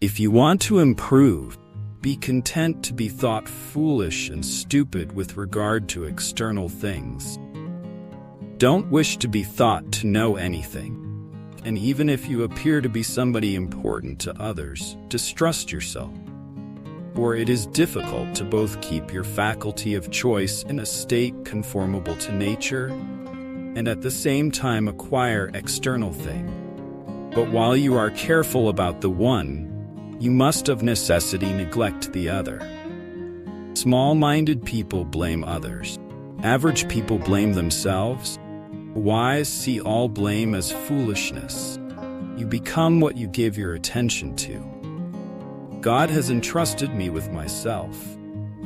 If you want to improve, be content to be thought foolish and stupid with regard to external things. Don't wish to be thought to know anything. And even if you appear to be somebody important to others, distrust yourself. For it is difficult to both keep your faculty of choice in a state conformable to nature and at the same time acquire external things. But while you are careful about the one, you must of necessity neglect the other. Small-minded people blame others. Average people blame themselves. Wise see all blame as foolishness. You become what you give your attention to. God has entrusted me with myself.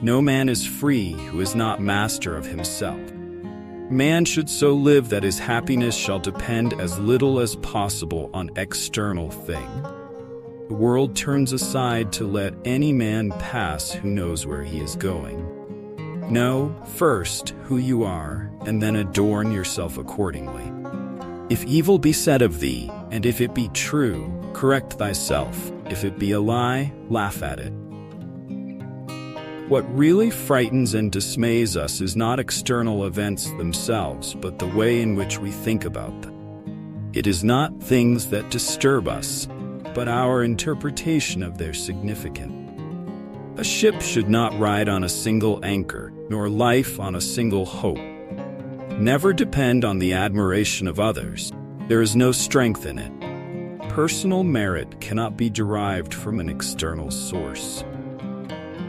No man is free who is not master of himself. Man should so live that his happiness shall depend as little as possible on external things. The world turns aside to let any man pass who knows where he is going. Know, first, who you are, and then adorn yourself accordingly. If evil be said of thee, and if it be true, correct thyself. If it be a lie, laugh at it. What really frightens and dismays us is not external events themselves, but the way in which we think about them. It is not things that disturb us, but our interpretation of their significance. A ship should not ride on a single anchor, nor life on a single hope. Never depend on the admiration of others. There is no strength in it. Personal merit cannot be derived from an external source.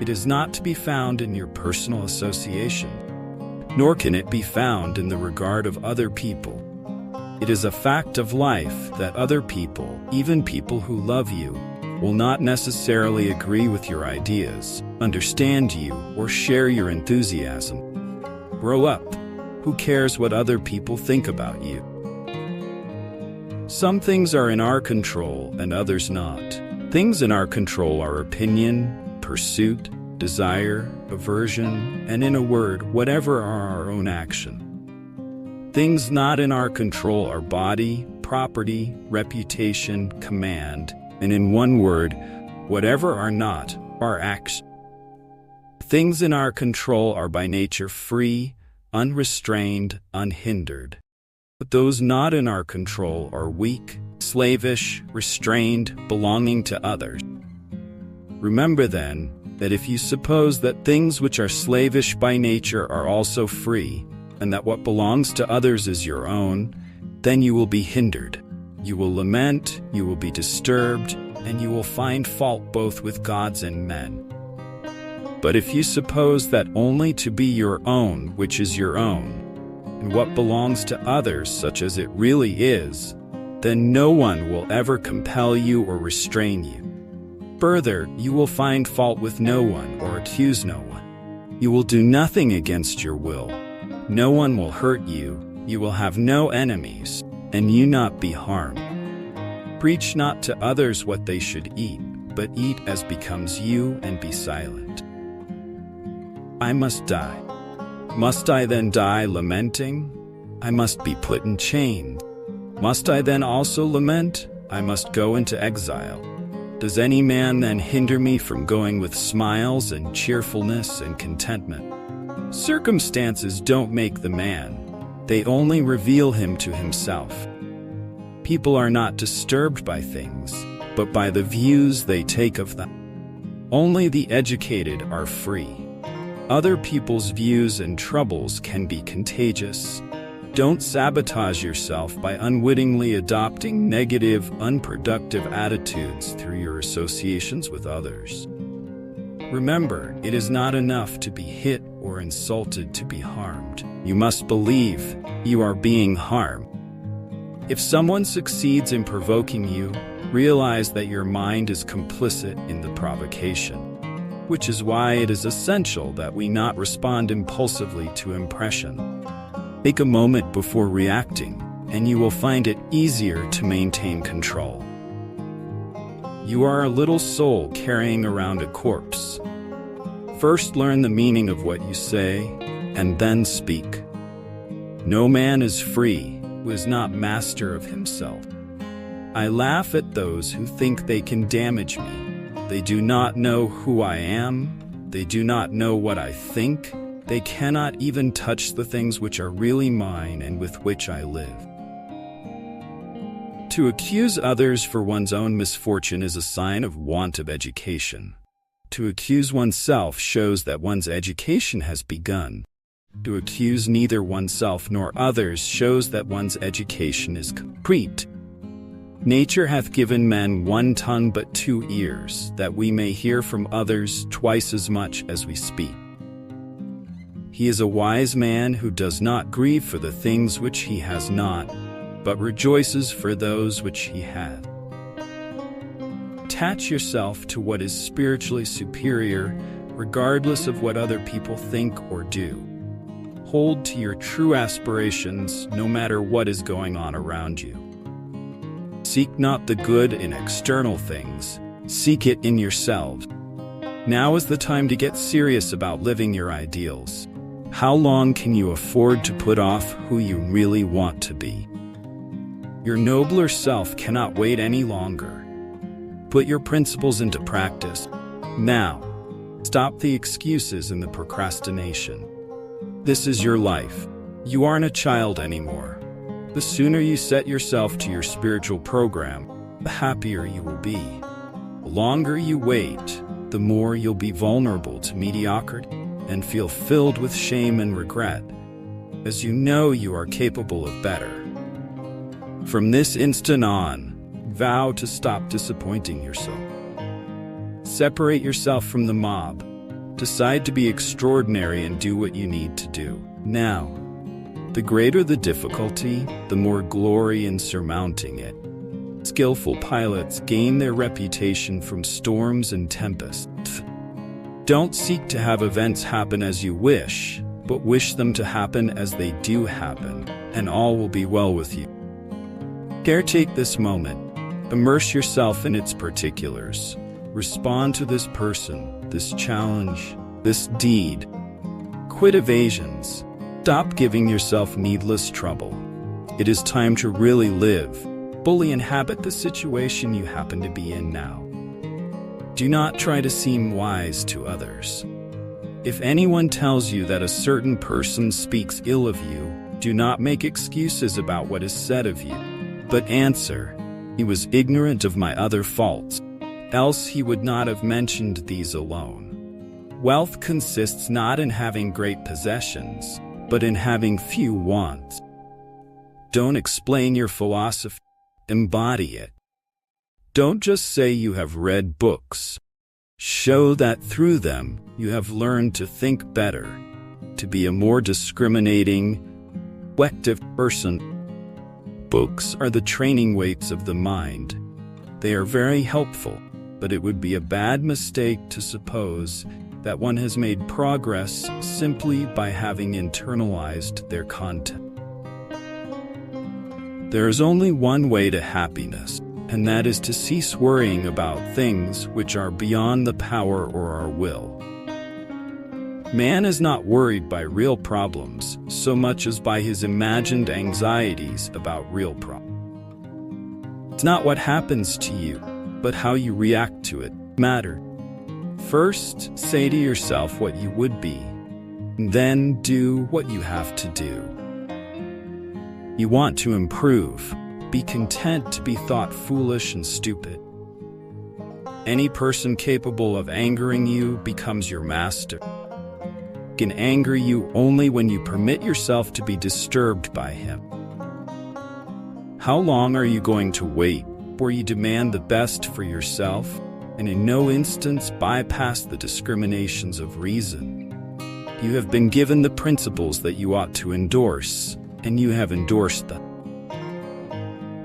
It is not to be found in your personal association, nor can it be found in the regard of other people. It is a fact of life that other people, even people who love you, will not necessarily agree with your ideas, understand you, or share your enthusiasm. Grow up. Who cares what other people think about you? Some things are in our control and others not. Things in our control are opinion, pursuit, desire, aversion, and in a word, whatever are our own action. Things not in our control are body, property, reputation, command, and in one word, whatever are not, our action. Things in our control are by nature free, unrestrained, unhindered. But those not in our control are weak, slavish, restrained, belonging to others. Remember then, that if you suppose that things which are slavish by nature are also free, and that what belongs to others is your own, then you will be hindered. You will lament, you will be disturbed, and you will find fault both with gods and men. But if you suppose that only to be your own which is your own, and what belongs to others such as it really is, then no one will ever compel you or restrain you. Further, you will find fault with no one or accuse no one. You will do nothing against your will. No one will hurt you. You will have no enemies, and you not be harmed. Preach not to others what they should eat, but eat as becomes you and be silent. I must die. Must I then die lamenting? I must be put in chains. Must I then also lament? I must go into exile. Does any man then hinder me from going with smiles and cheerfulness and contentment? Circumstances don't make the man. They only reveal him to himself. People are not disturbed by things, but by the views they take of them. Only the educated are free. Other people's views and troubles can be contagious. Don't sabotage yourself by unwittingly adopting negative, unproductive attitudes through your associations with others. Remember, it is not enough to be hit or insulted to be harmed. You must believe you are being harmed. If someone succeeds in provoking you, realize that your mind is complicit in the provocation, which is why it is essential that we not respond impulsively to impression. Take a moment before reacting, and you will find it easier to maintain control. You are a little soul carrying around a corpse. First learn the meaning of what you say, and then speak. No man is free who is not master of himself. I laugh at those who think they can damage me. They do not know who I am. They do not know what I think. They cannot even touch the things which are really mine and with which I live. To accuse others for one's own misfortune is a sign of want of education. To accuse oneself shows that one's education has begun. To accuse neither oneself nor others shows that one's education is complete. Nature hath given men one tongue but 2 ears, that we may hear from others twice as much as we speak. He is a wise man who does not grieve for the things which he has not, but rejoices for those which he hath. Attach yourself to what is spiritually superior, regardless of what other people think or do. Hold to your true aspirations, no matter what is going on around you. Seek not the good in external things, seek it in yourselves. Now is the time to get serious about living your ideals. How long can you afford to put off who you really want to be? Your nobler self cannot wait any longer. Put your principles into practice. Now, stop the excuses and the procrastination. This is your life. You aren't a child anymore. The sooner you set yourself to your spiritual program, the happier you will be. The longer you wait, the more you'll be vulnerable to mediocrity and feel filled with shame and regret, as you know you are capable of better. From this instant on, vow to stop disappointing yourself. Separate yourself from the mob. Decide to be extraordinary and do what you need to do. Now, the greater the difficulty, the more glory in surmounting it. Skillful pilots gain their reputation from storms and tempests. Don't seek to have events happen as you wish, but wish them to happen as they do happen, and all will be well with you. Caretake this moment. Immerse yourself in its particulars. Respond to this person, this challenge, this deed. Quit evasions. Stop giving yourself needless trouble. It is time to really live. Fully inhabit the situation you happen to be in now. Do not try to seem wise to others. If anyone tells you that a certain person speaks ill of you, do not make excuses about what is said of you, but answer, "He was ignorant of my other faults, else he would not have mentioned these alone." Wealth consists not in having great possessions, but in having few wants. Don't explain your philosophy, embody it. Don't just say you have read books. Show that through them you have learned to think better, to be a more discriminating, reflective person. Books are the training weights of the mind. They are very helpful, but it would be a bad mistake to suppose that one has made progress simply by having internalized their content. There is only one way to happiness, and that is to cease worrying about things which are beyond the power or our will. Man is not worried by real problems so much as by his imagined anxieties about real problems. It's not what happens to you, but how you react to it matters. First, say to yourself what you would be, and then do what you have to do. You want to improve. Be content to be thought foolish and stupid. Any person capable of angering you becomes your master. He can anger you only when you permit yourself to be disturbed by him. How long are you going to wait before you demand the best for yourself and in no instance bypass the discriminations of reason? You have been given the principles that you ought to endorse, and you have endorsed them.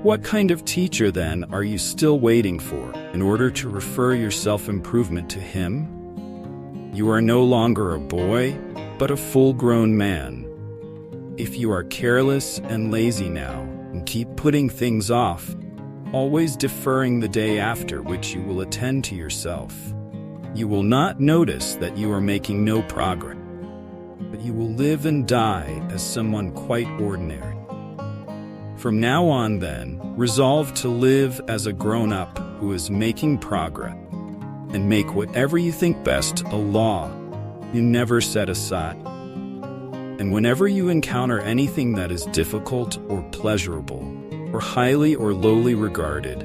What kind of teacher, then, are you still waiting for in order to refer your self-improvement to him? You are no longer a boy, but a full-grown man. If you are careless and lazy now, and keep putting things off, always deferring the day after which you will attend to yourself, you will not notice that you are making no progress, but you will live and die as someone quite ordinary. From now on, then, resolve to live as a grown-up who is making progress. and make whatever you think best a law you never set aside. And whenever you encounter anything that is difficult or pleasurable, or highly or lowly regarded,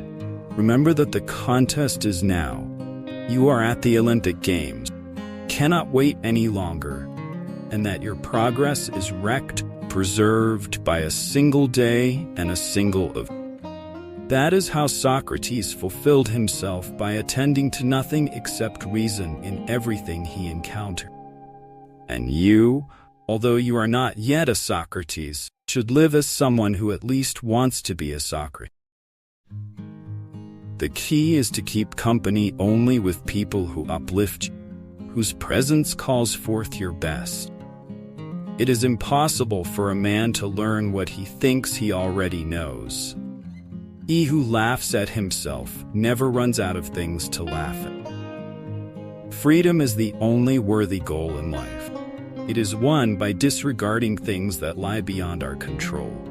remember that the contest is now. You are at the Olympic Games, cannot wait any longer, and that your progress is wrecked, preserved by a single day and a single event. That is how Socrates fulfilled himself by attending to nothing except reason in everything he encountered. And you, although you are not yet a Socrates, should live as someone who at least wants to be a Socrates. The key is to keep company only with people who uplift you, whose presence calls forth your best. It is impossible for a man to learn what he thinks he already knows. He who laughs at himself never runs out of things to laugh at. Freedom is the only worthy goal in life. It is won by disregarding things that lie beyond our control.